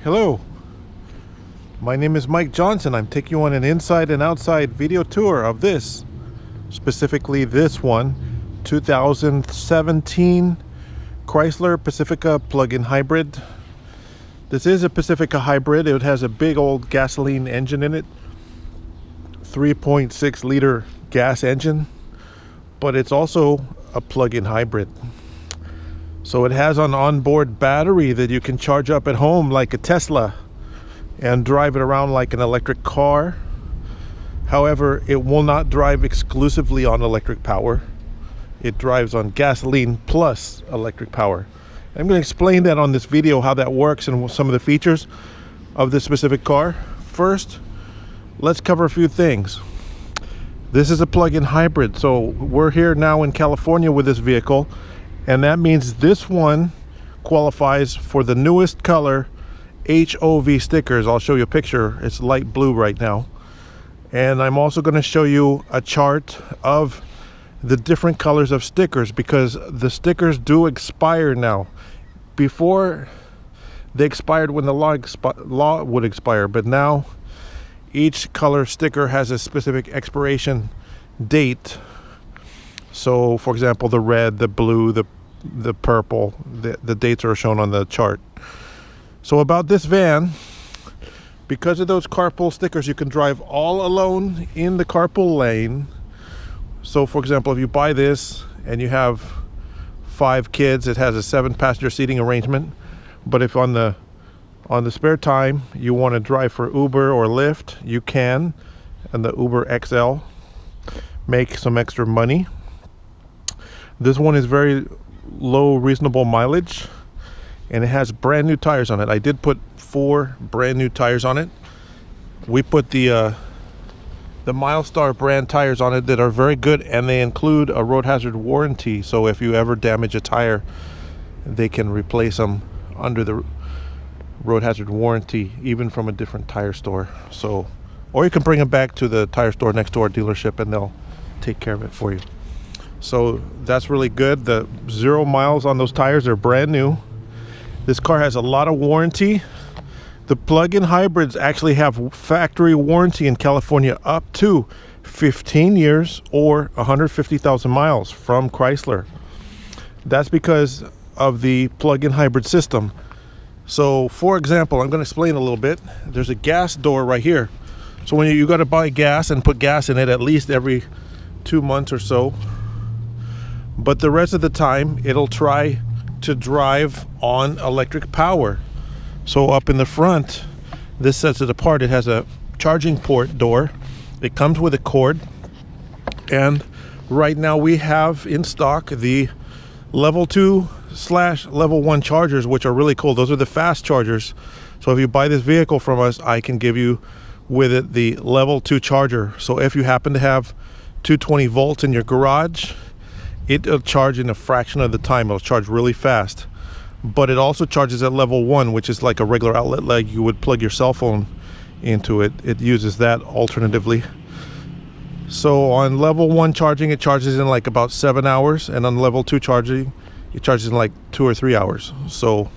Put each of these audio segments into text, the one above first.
Hello, my name is Mike Johnson. I'm taking you on an inside and outside video tour of this, specifically this one, 2017 Chrysler Pacifica plug-in hybrid. This is a Pacifica hybrid. It has a big old gasoline engine in it, 3.6 liter gas engine, but it's also a plug-in hybrid. So it has an onboard battery that you can charge up at home like a Tesla and drive it around like an electric car. However, it will not drive exclusively on electric power. It drives on gasoline plus electric power. I'm going to explain that on this video, how that works and some of the features of this specific car. First, let's cover a few things. This is a plug-in hybrid, so we're here now in California with this vehicle, and that means this one qualifies for the newest color HOV stickers. I'll show you a picture. It's light blue right now. And I'm also going to show you a chart of the different colors of stickers, because the stickers do expire now. Before, they expired when the law would expire, but now each color sticker has a specific expiration date. So for example, the red, the blue, the purple, the dates are shown on the chart. So about this van, because of those carpool stickers, you can drive all alone in the carpool lane. So for example, if you buy this and you have 5 kids, it has a 7-passenger seating arrangement. But if on the spare time you want to drive for Uber or Lyft, you can, and the Uber XL, make some extra money. This one is very low, reasonable mileage, and it has brand new tires on it. I did put 4 brand new tires on it. We put the Milestar brand tires on it that are very good, and they include a road hazard warranty. So if you ever damage a tire, they can replace them under the road hazard warranty, even from a different tire store. So, or you can bring them back to the tire store next to our dealership and they'll take care of it for you. So that's really good. The 0 miles on those tires are brand new. This car has a lot of warranty. The plug-in hybrids actually have factory warranty in California up to 15 years or 150,000 miles from Chrysler. That's because of the plug-in hybrid system. So for example, I'm going to explain a little bit. There's a gas door right here. So when you got to buy gas and put gas in it at least every 2 months or so. But the rest of the time, it'll try to drive on electric power. So up in the front, this sets it apart. It has a charging port door. It comes with a cord. And right now we have in stock the level 2/level 1 chargers, which are really cool. Those are the fast chargers. So if you buy this vehicle from us, I can give you with it the level 2 charger. So if you happen to have 220 volts in your garage, it'll charge in a fraction of the time. It'll charge really fast. But it also charges at level 1, which is like a regular outlet, like you would plug your cell phone into it. It uses that alternatively. So on level 1 charging, it charges in like about 7 hours, and on level 2 charging, it charges in like 2 or 3 hours. So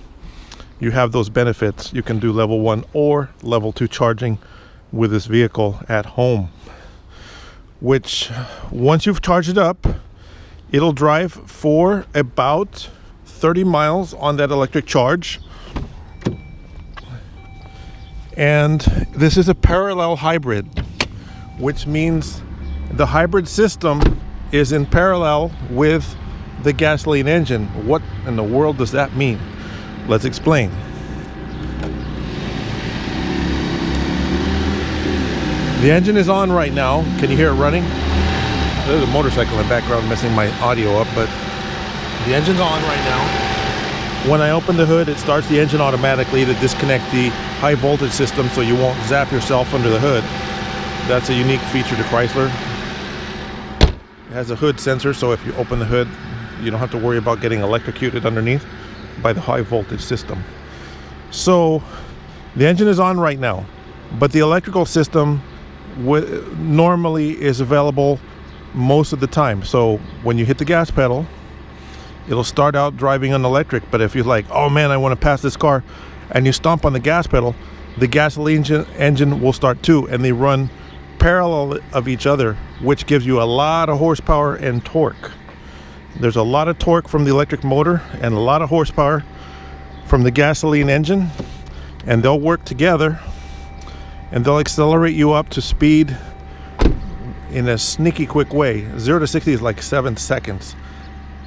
you have those benefits. You can do level 1 or level 2 charging with this vehicle at home, which once you've charged it up, it'll drive for about 30 miles on that electric charge. And this is a parallel hybrid, which means the hybrid system is in parallel with the gasoline engine. What in the world does that mean? Let's explain. The engine is on right now. Can you hear it running? There's a motorcycle in the background messing my audio up, but the engine's on right now. When I open the hood, it starts the engine automatically to disconnect the high voltage system so you won't zap yourself under the hood. That's a unique feature to Chrysler. It has a hood sensor, so if you open the hood, you don't have to worry about getting electrocuted underneath by the high voltage system. So the engine is on right now, but the electrical system normally is available most of the time. So when you hit the gas pedal, it'll start out driving on electric. But if you're like, oh man, I want to pass this car and you stomp on the gas pedal, the gasoline engine will start too, and they run parallel of each other, which gives you a lot of horsepower and torque. There's a lot of torque from the electric motor and a lot of horsepower from the gasoline engine, and they'll work together and they'll accelerate you up to speed in a sneaky quick way. 0 to 60 is like 7 seconds.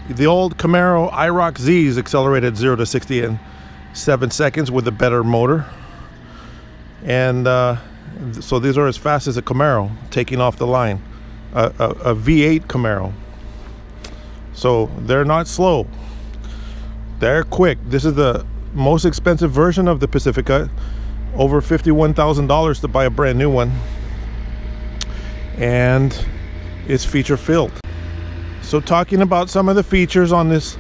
The old Camaro IROC Z's accelerated 0 to 60 in 7 seconds with a better motor, and so these are as fast as a Camaro taking off the line, a V8 Camaro. So they're not slow, they're quick. This is the most expensive version of the Pacifica, over $51,000 to buy a brand new one, and it's feature filled. So talking about some of the features on this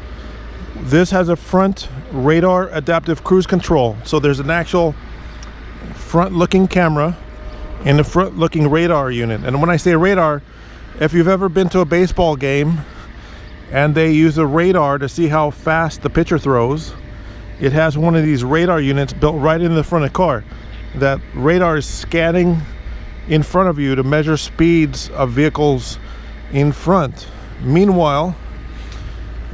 has a front radar adaptive cruise control. So there's an actual front looking camera and a front looking radar unit. And when I say radar, if you've ever been to a baseball game and they use a radar to see how fast the pitcher throws, it has one of these radar units built right in the front of the car. That radar is scanning in front of you to measure speeds of vehicles in front. Meanwhile,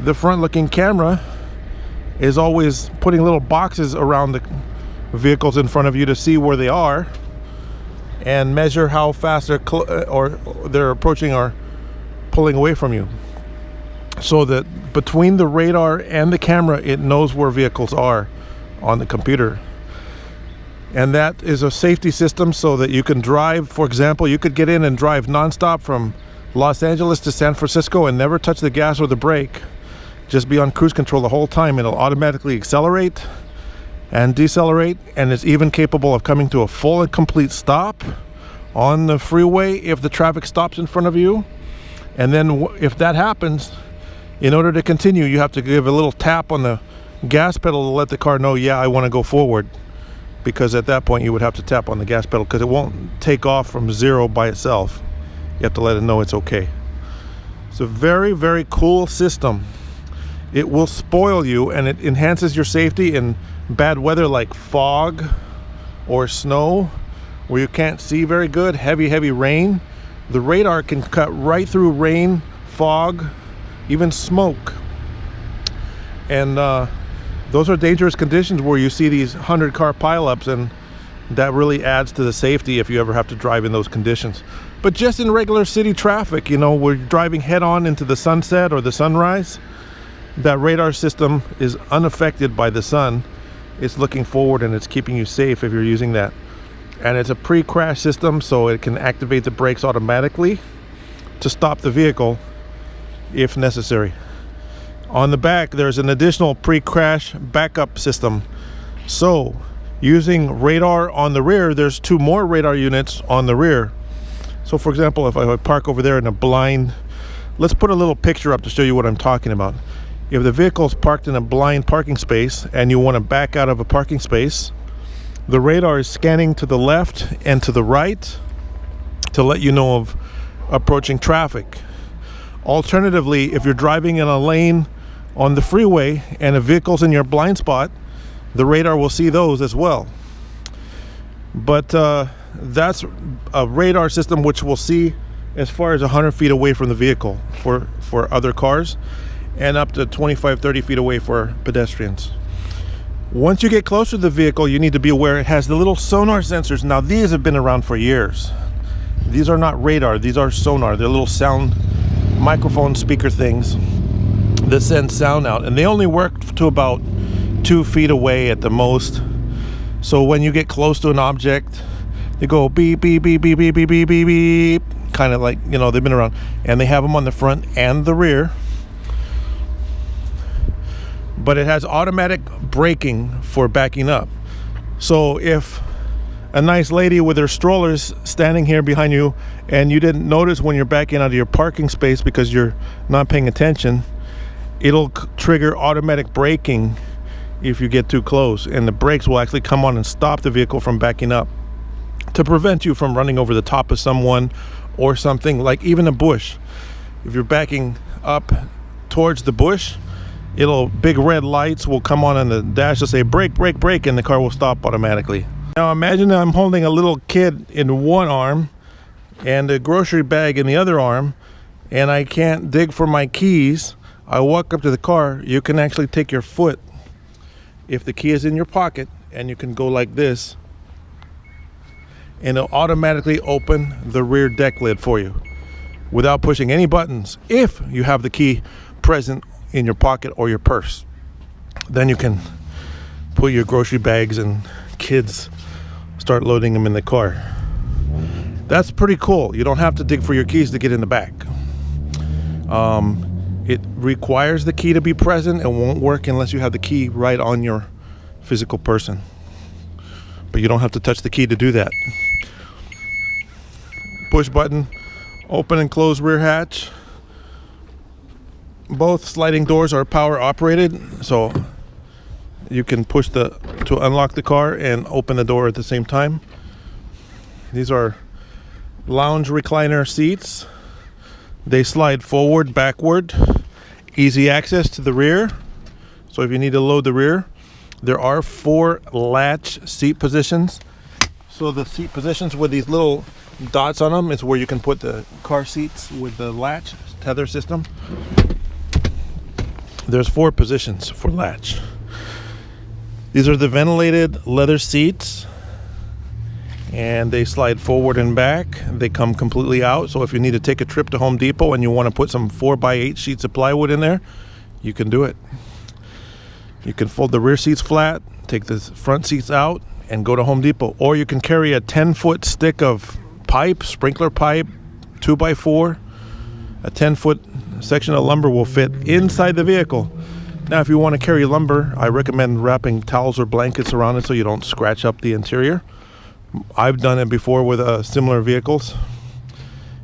the front looking camera is always putting little boxes around the vehicles in front of you to see where they are and measure how fast they're approaching or pulling away from you. So that between the radar and the camera, it knows where vehicles are on the computer. And that is a safety system so that you can drive. For example, you could get in and drive nonstop from Los Angeles to San Francisco and never touch the gas or the brake. Just be on cruise control the whole time. It'll automatically accelerate and decelerate, and it's even capable of coming to a full and complete stop on the freeway if the traffic stops in front of you. And then if that happens, in order to continue, you have to give a little tap on the gas pedal to let the car know, yeah, I want to go forward. Because at that point you would have to tap on the gas pedal, because it won't take off from 0 by itself. You have to let it know it's okay. It's a very, very cool system. It will spoil you, and it enhances your safety in bad weather like fog or snow, where you can't see very good, heavy rain. The radar can cut right through rain, fog, even smoke. And those are dangerous conditions where you see these 100-car pileups, and that really adds to the safety if you ever have to drive in those conditions. But just in regular city traffic, you know, we're driving head-on into the sunset or the sunrise, that radar system is unaffected by the sun. It's looking forward and it's keeping you safe if you're using that. And it's a pre-crash system, so it can activate the brakes automatically to stop the vehicle if necessary. On the back, there's an additional pre-crash backup system. So using radar on the rear, there's 2 more radar units on the rear. So for example, if I park over there in a blind, let's put a little picture up to show you what I'm talking about. If the vehicle's parked in a blind parking space and you want to back out of a parking space, the radar is scanning to the left and to the right to let you know of approaching traffic. Alternatively, if you're driving in a lane on the freeway and a vehicle's in your blind spot, the radar will see those as well. But that's a radar system which will see as far as 100 feet away from the vehicle for other cars, and up to 25-30 feet away for pedestrians. Once you get closer to the vehicle, you need to be aware it has the little sonar sensors. Now these have been around for years. These are not radar, these are sonar. They're little sound microphone speaker things that send sound out, and they only work to about 2 feet away at the most. So when you get close to an object, they go beep beep beep beep beep beep beep beep beep, kind of like, you know, they've been around, and they have them on the front and the rear. But it has automatic braking for backing up. So if a nice lady with her strollers standing here behind you and you didn't notice when you're backing out of your parking space because you're not paying attention, it'll trigger automatic braking if you get too close, and the brakes will actually come on and stop the vehicle from backing up to prevent you from running over the top of someone or something, like even a bush. If you're backing up towards the bush big red lights will come on the dash to say brake, brake, brake, and the car will stop automatically. Now imagine I'm holding a little kid in one arm and a grocery bag in the other arm, and I can't dig for my keys. I walk up to the car. You can actually take your foot, if the key is in your pocket, and you can go like this, and it'll automatically open the rear deck lid for you without pushing any buttons, if you have the key present in your pocket or your purse. Then you can put your grocery bags and kids, start loading them in the car. That's pretty cool. You don't have to dig for your keys to get in the back. It requires the key to be present. It won't work unless you have the key right on your physical person, but you don't have to touch the key to do that. Push button, open and close rear hatch. Both sliding doors are power operated, so you can push to unlock the car and open the door at the same time. These are lounge recliner seats. They slide forward, backward, easy access to the rear. So if you need to load the rear, there are 4 latch seat positions. So the seat positions with these little dots on them is where you can put the car seats with the latch tether system. There's 4 positions for latch. These are the ventilated leather seats, and they slide forward and back. They come completely out, so if you need to take a trip to Home Depot and you want to put some 4x8 sheets of plywood in there, you can do it. You can fold the rear seats flat, take the front seats out, and go to Home Depot. Or you can carry a 10-foot stick of pipe, sprinkler pipe, 2x4. A 10-foot section of lumber will fit inside the vehicle. Now, if you want to carry lumber, I recommend wrapping towels or blankets around it so you don't scratch up the interior. I've done it before with similar vehicles.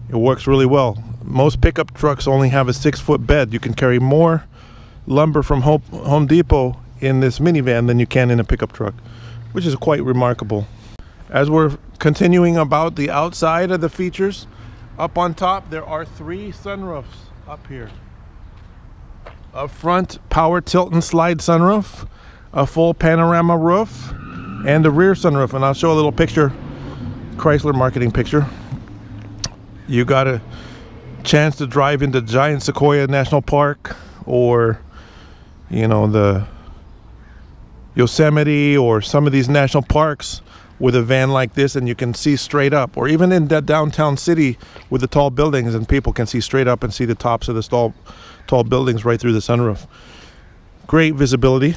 It works really well. Most pickup trucks only have a 6-foot bed. You can carry more lumber from Home Depot in this minivan than you can in a pickup truck, which is quite remarkable. As we're continuing about the outside of the features, up on top there are 3 sunroofs up here. A front power tilt and slide sunroof, a full panorama roof, and a rear sunroof. And I'll show a little picture, Chrysler marketing picture. You got a chance to drive into Giant Sequoia National Park, or you know, the Yosemite or some of these national parks with a van like this, and you can see straight up. Or even in that downtown city with the tall buildings, and people can see straight up and see the tops of the tall buildings right through the sunroof. Great visibility.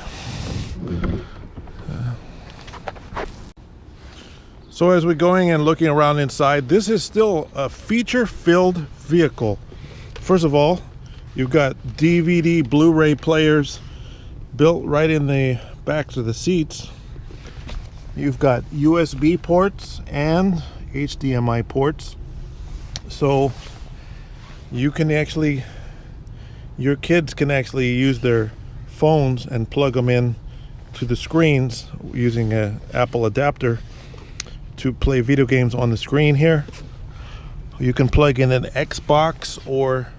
So as we're going and looking around inside, this is still a feature-filled vehicle. First of all, you've got DVD, Blu-ray players built right in the backs of the seats. You've got USB ports and HDMI ports. So you can actually, your kids can actually use their phones and plug them in to the screens using an Apple adapter to play video games on the screen here. You can plug in an Xbox or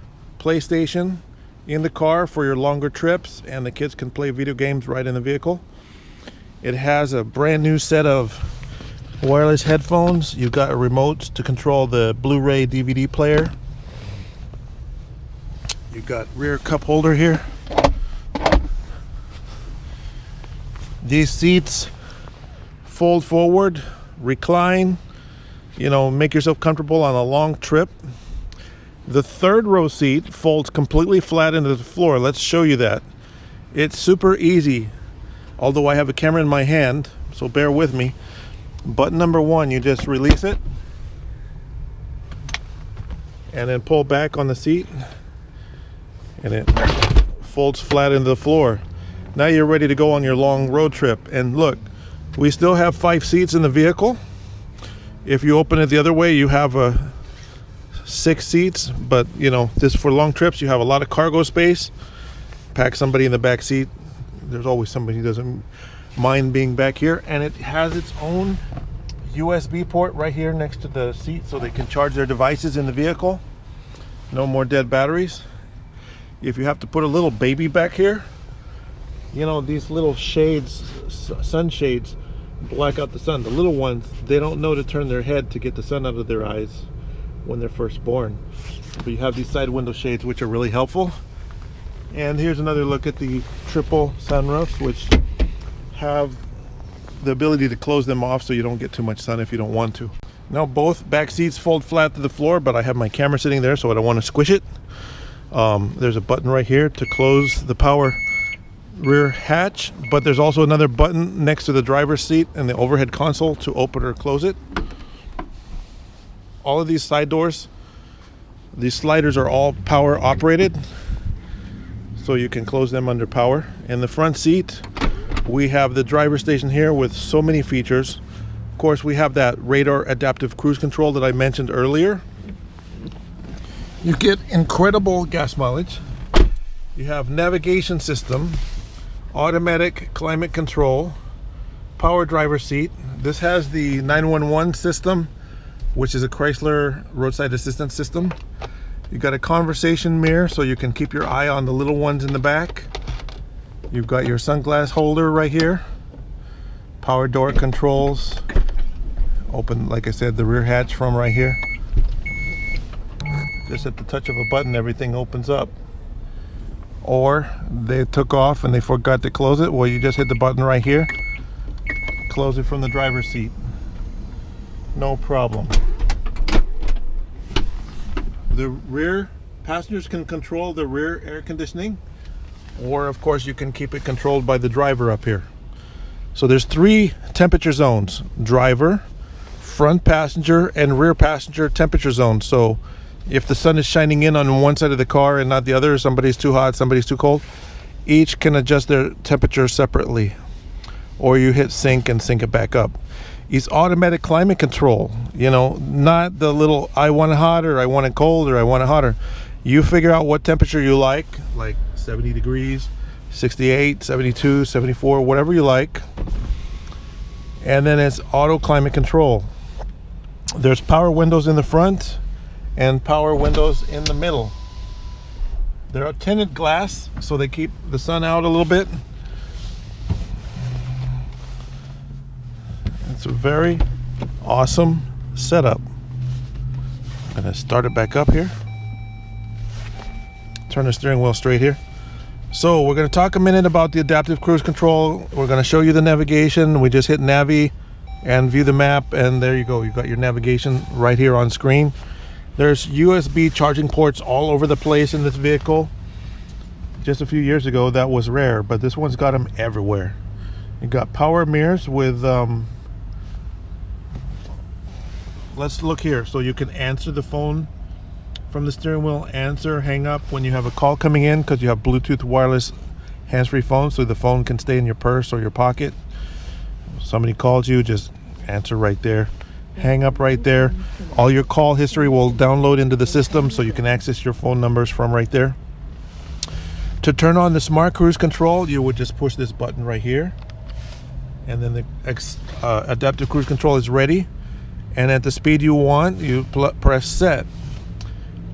PlayStation in the car for your longer trips, and the kids can play video games right in the vehicle. It has a brand new set of wireless headphones. You've got a remote to control the Blu-ray DVD player. You've got rear cup holder here. These seats fold forward, recline, you know, make yourself comfortable on a long trip. The third row seat folds completely flat into the floor. Let's show you that. It's super easy, although I have a camera in my hand, so bear with me. Button number 1, you just release it and then pull back on the seat, and it folds flat into the floor. Now you're ready to go on your long road trip. And look, we still have 5 seats in the vehicle. If you open it the other way, you have 6 seats, but you know, this for long trips, you have a lot of cargo space. Pack somebody in the back seat. There's always somebody who doesn't mind being back here. And it has its own USB port right here next to the seat, so they can charge their devices in the vehicle. No more dead batteries. If you have to put a little baby back here, You know, these little shades, sunshades, block out the sun. The little ones, they don't know to turn their head to get the sun out of their eyes when they're first born. But you have these side window shades, which are really helpful. And here's another look at the triple sunroofs, which have the ability to close them off so you don't get too much sun if you don't want to. Now both back seats fold flat to the floor, but I have my camera sitting there, so I don't want to squish it. There's a button right here to close the power rear hatch, but there's also another button next to the driver's seat and the overhead console to open or close it. All of these side doors, these sliders are all power operated, so you can close them under power. In the front seat, we have the driver station here with so many features. Of course, we have that radar adaptive cruise control that I mentioned earlier. You get incredible gas mileage. You have navigation system, automatic climate control, power driver seat. This has the 911 system, which is a Chrysler roadside assistance system. You got a conversation mirror so you can keep your eye on the little ones in the back. You've got your sunglass holder right here. Power door controls. Open, like I said, the rear hatch from right here. Just at the touch of a button, everything opens up. Or they took off and they forgot to close it. Well, you just hit the button right here. Close it from the driver's seat. No problem. The rear passengers can control the rear air conditioning, or of course you can keep it controlled by the driver up here. So there's 3 temperature zones: driver, front passenger, and rear passenger temperature zones. So if the sun is shining in on one side of the car and not the other, somebody's too hot, somebody's too cold, each can adjust their temperature separately. Or you hit sync and sync it back up. It's automatic climate control, you know, not the little I want it hotter, I want it colder, I want it hotter. You figure out what temperature you like 70 degrees, 68, 72, 74, whatever you like. And then it's auto climate control. There's power windows in the front and power windows in the middle. They're tinted glass, so they keep the sun out a little bit. It's a very awesome setup. I'm gonna start it back up here. Turn the steering wheel straight here. So we're gonna talk a minute about the adaptive cruise control. We're gonna show you the navigation. We just hit Navi and view the map, and there you go. You've got your navigation right here on screen. There's USB charging ports all over the place in this vehicle. Just a few years ago that was rare, but this one's got them everywhere. You got power mirrors with let's look here. So you can answer the phone from the steering wheel, answer, hang up when you have a call coming in, because you have Bluetooth wireless hands-free phone, so the phone can stay in your purse or your pocket. If somebody calls you, just answer right there, hang up right there. All your call history will download into the system, so you can access your phone numbers from right there. To turn on the smart cruise control, you would just push this button right here, and then the adaptive cruise control is ready. And at the speed you want, you press set.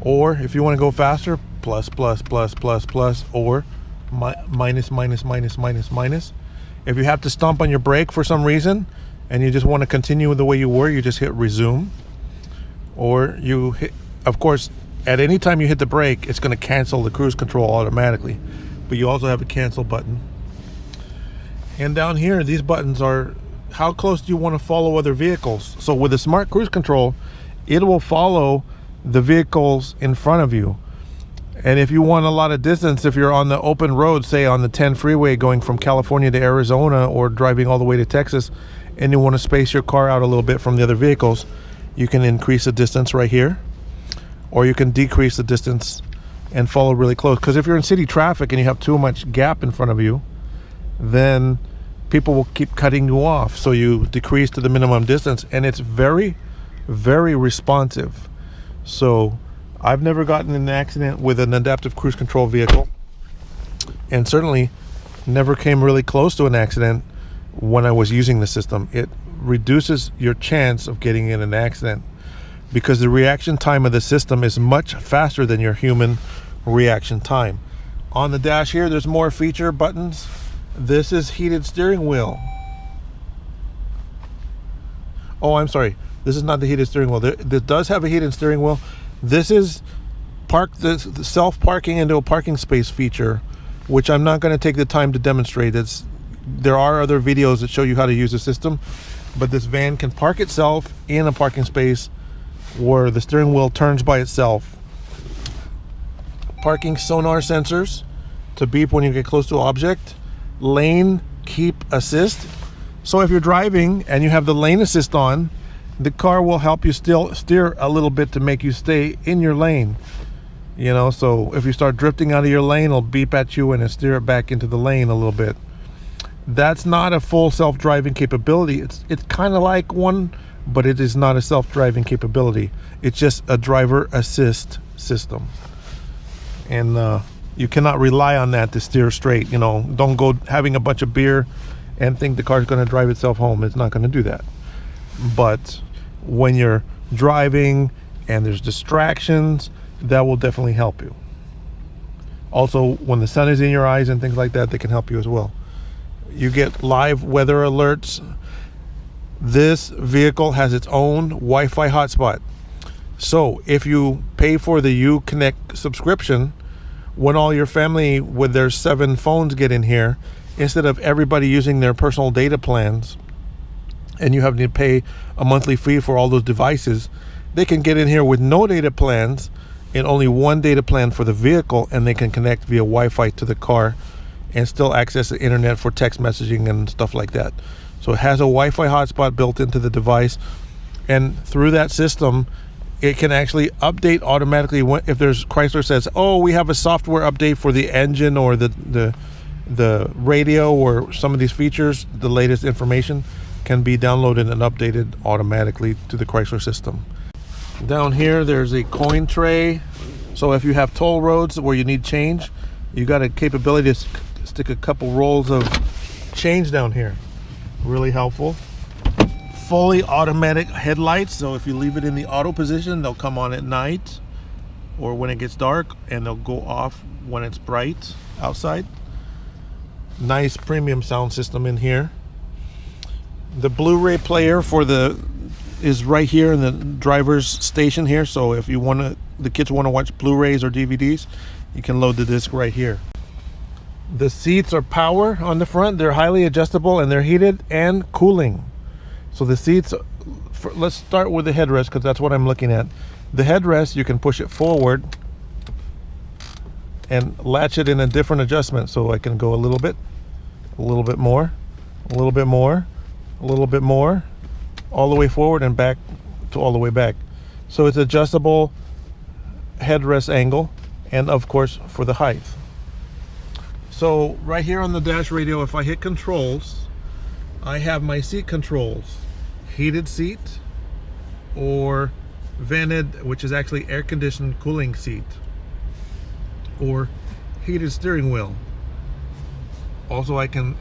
Or if you want to go faster, plus, plus, plus, plus, plus, or minus, minus, minus, minus, minus. If you have to stomp on your brake for some reason and you just want to continue the way you were, you just hit resume. Or you hit, of course, at any time you hit the brake, it's going to cancel the cruise control automatically. But you also have a cancel button. And down here, these buttons are how close do you want to follow other vehicles. So with the smart cruise control, it will follow the vehicles in front of you. And if you want a lot of distance, if you're on the open road, say on the 10 freeway going from California to Arizona, or driving all the way to Texas, and you want to space your car out a little bit from the other vehicles, you can increase the distance right here, or you can decrease the distance and follow really close. Because if you're in city traffic and you have too much gap in front of you, then people will keep cutting you off. So you decrease to the minimum distance, and it's very, very responsive. So I've never gotten in an accident with an adaptive cruise control vehicle, and certainly never came really close to an accident when I was using the system. It reduces your chance of getting in an accident because the reaction time of the system is much faster than your human reaction time. On the dash here, there's more feature buttons. This is heated steering wheel. Oh, I'm sorry. This is not the heated steering wheel. This does have a heated steering wheel. This is the self-parking into a parking space feature, which I'm not going to take the time to demonstrate. There are other videos that show you how to use the system, but this van can park itself in a parking space where the steering wheel turns by itself. Parking sonar sensors to beep when you get close to an object. Lane keep assist. So if you're driving and you have the lane assist on, the car will help you still steer a little bit to make you stay in your lane. You know, so if you start drifting out of your lane, it'll beep at you and it'll steer it back into the lane a little bit. That's not a full self-driving capability. It's kind of like one, but it is not a self-driving capability. It's just a driver assist system. And you cannot rely on that to steer straight. You know, don't go having a bunch of beer and think the car's going to drive itself home. It's not going to do that. But when you're driving and there's distractions, that will definitely help you. Also, when the sun is in your eyes and things like that, they can help you as well. You get live weather alerts. This vehicle has its own Wi-Fi hotspot. So if you pay for the Uconnect subscription, when all your family with their 7 phones get in here, instead of everybody using their personal data plans and you having to pay a monthly fee for all those devices, they can get in here with no data plans and only one data plan for the vehicle, and they can connect via Wi-Fi to the car and still access the internet for text messaging and stuff like that. So it has a Wi-Fi hotspot built into the device, and through that system it can actually update automatically if there's Chrysler says, oh, we have a software update for the engine or the radio or some of these features. The latest information can be downloaded and updated automatically to the Chrysler system. Down here there's a coin tray, so if you have toll roads where you need change, you got a capability to stick a couple rolls of change down here. Really helpful. Fully automatic headlights, so if you leave it in the auto position, they'll come on at night or when it gets dark, and they'll go off when it's bright outside. Nice premium sound system in here. The Blu-ray player is right here in the driver's station here, so if you want to, the kids want to watch Blu-rays or DVDs, you can load the disc right here. The seats are power on the front. They're highly adjustable and they're heated and cooling. So the seats, let's start with the headrest because that's what I'm looking at. The headrest, you can push it forward and latch it in a different adjustment, so I can go a little bit more, a little bit more, a little bit more, all the way forward and back to all the way back. So it's adjustable headrest angle, and of course for the height. So right here on the dash radio, if I hit controls, I have my seat controls. Heated seat or vented, which is actually air conditioned cooling seat, or heated steering wheel. Also, I can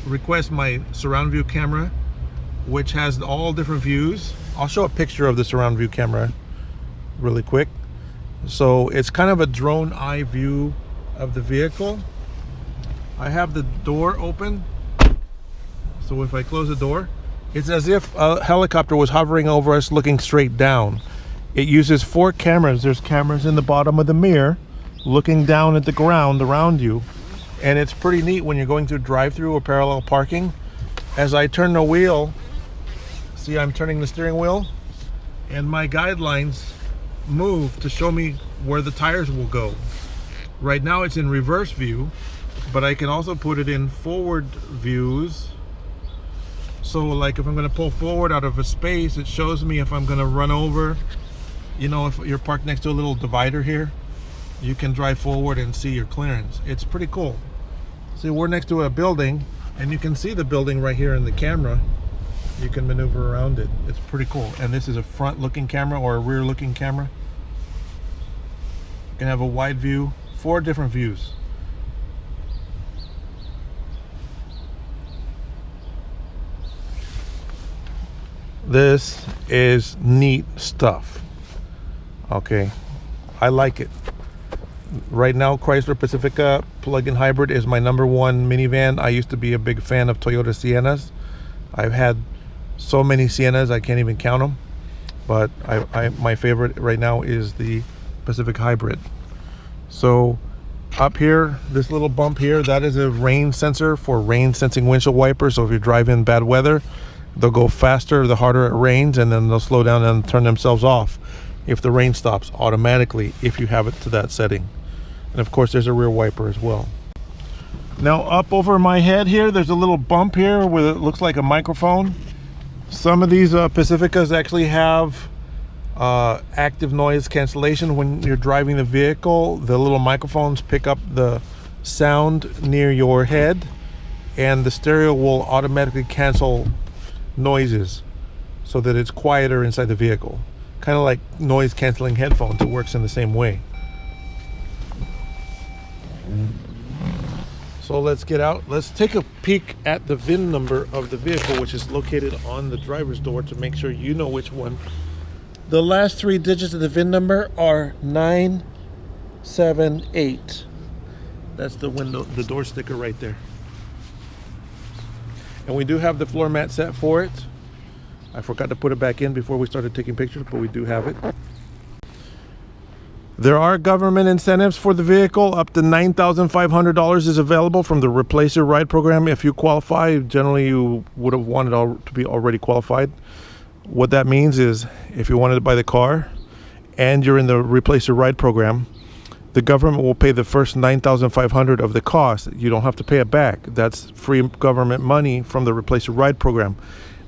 request my surround view camera, which has all different views. I'll show a picture of the surround view camera really quick. So it's kind of a drone eye view of the vehicle. I have the door open, so if I close the door, it's as if a helicopter was hovering over us looking straight down. It uses 4 cameras. There's cameras in the bottom of the mirror looking down at the ground around you, and it's pretty neat when you're going through drive-through or parallel parking. As I turn the wheel, see, I'm turning the steering wheel, and my guidelines move to show me where the tires will go. Right now it's in reverse view, but I can also put it in forward views. So like if I'm going to pull forward out of a space, it shows me if I'm going to run over. You know, if you're parked next to a little divider here, you can drive forward and see your clearance. It's pretty cool. See, we're next to a building, and you can see the building right here in the camera. You can maneuver around it. It's pretty cool. And this is a front looking camera or a rear looking camera. You can have a wide view, 4 different views. This is neat stuff. Okay, I like it. Right now, Chrysler Pacifica plug-in hybrid is my #1 minivan. I used to be a big fan of Toyota Siennas. I've had so many Siennas I can't even count them, but my favorite right now is the Pacific Hybrid. So up here, this little bump here, that is a rain sensor for rain sensing windshield wipers. So if you drive in bad weather, they'll go faster the harder it rains, and then they'll slow down and turn themselves off if the rain stops automatically, if you have it to that setting. And of course there's a rear wiper as well. Now up over my head here, there's a little bump here where it looks like a microphone. Some of these Pacificas actually have active noise cancellation. When you're driving the vehicle, the little microphones pick up the sound near your head, and the stereo will automatically cancel noises so that it's quieter inside the vehicle. Kind of like noise canceling headphones. It works in the same way. So let's get out. Let's take a peek at the VIN number of the vehicle, which is located on the driver's door, to make sure you know which one. The last 3 digits of the VIN number are 978. That's the door sticker right there. And we do have the floor mat set for it. I forgot to put it back in before we started taking pictures, but we do have it. There are government incentives for the vehicle. Up to $9,500 is available from the Replace Your Ride program. If you qualify, generally you would have wanted to be already qualified. What that means is, if you wanted to buy the car and you're in the Replace Your Ride program, the government will pay the first $9,500 of the cost. You don't have to pay it back. That's free government money from the Replace Your Ride program.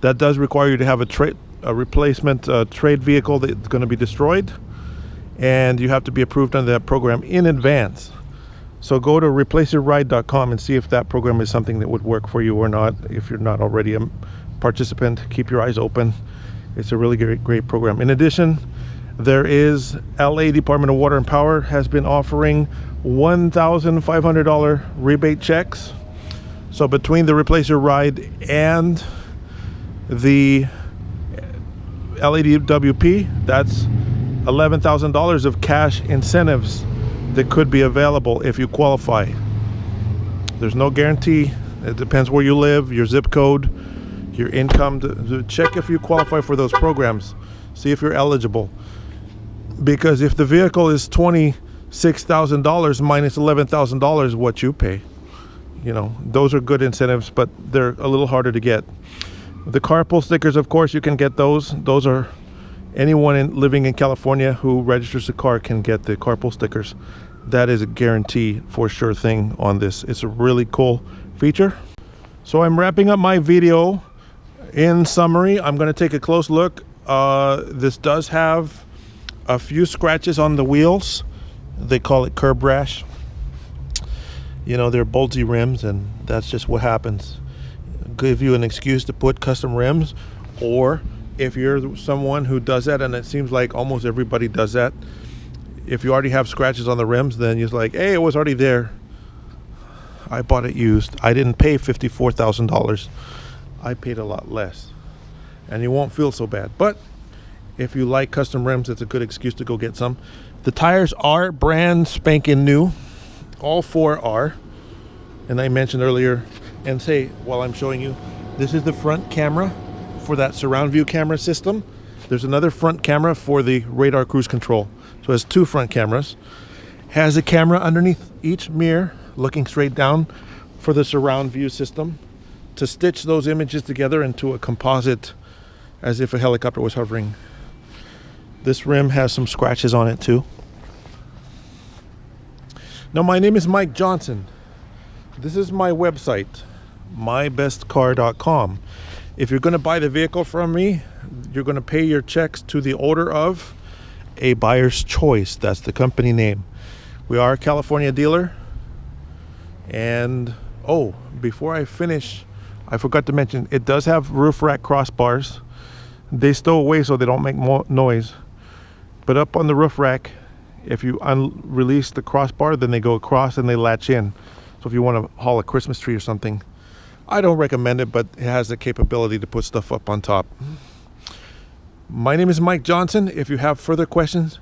That does require you to have a replacement trade vehicle that's going to be destroyed, and you have to be approved under that program in advance. So go to replaceyourride.com and see if that program is something that would work for you or not. If you're not already a participant, keep your eyes open. It's a really great program. In addition, there is LA Department of Water and Power has been offering $1,500 rebate checks. So between the Replace Your Ride and the LADWP, that's $11,000 of cash incentives that could be available if you qualify. There's no guarantee. It depends where you live, your zip code, your income, to check if you qualify for those programs. See if you're eligible. Because if the vehicle is $26,000 minus $11,000 what you pay, you know, those are good incentives, but they're a little harder to get. The carpool stickers, of course, you can get those. Those are anyone living in California who registers a car can get the carpool stickers. That is a guarantee for sure thing on this. It's a really cool feature. So I'm wrapping up my video. In summary, I'm going to take a close look. This does have a few scratches on the wheels. They call it curb rash. You know, they're bulgy rims, and that's just what happens. Give you an excuse to put custom rims, or if you're someone who does that, and it seems like almost everybody does that, if you already have scratches on the rims, then you're like, hey, it was already there. I bought it used. I didn't pay $54,000. I paid a lot less, and you won't feel so bad. But if you like custom rims, it's a good excuse to go get some. The tires are brand spanking new. All 4 are. And I mentioned earlier, and say while I'm showing you, this is the front camera for that surround view camera system. There's another front camera for the radar cruise control. So it has 2 front cameras. Has a camera underneath each mirror looking straight down for the surround view system to stitch those images together into a composite as if a helicopter was hovering. This rim has some scratches on it too. Now, my name is Mike Johnson. This is my website, mybestcar.com. If you're going to buy the vehicle from me, you're going to pay your checks to the order of A Buyer's Choice. That's the company name. We are a California dealer. And before I finish, I forgot to mention, it does have roof rack crossbars. They stow away so they don't make more noise. But up on the roof rack, if you release the crossbar, then they go across and they latch in. So if you want to haul a Christmas tree or something, I don't recommend it, but it has the capability to put stuff up on top. My name is Mike Johnson. If you have further questions,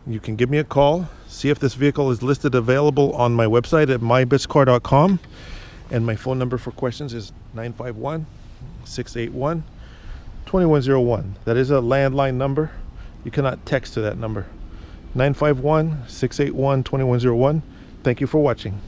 you can give me a call, See if this vehicle is listed available on my website at mybitscar.com. And my phone number for questions is 951-681-2101. That is a landline number. You cannot text to that number. 951-681-2101. Thank you for watching.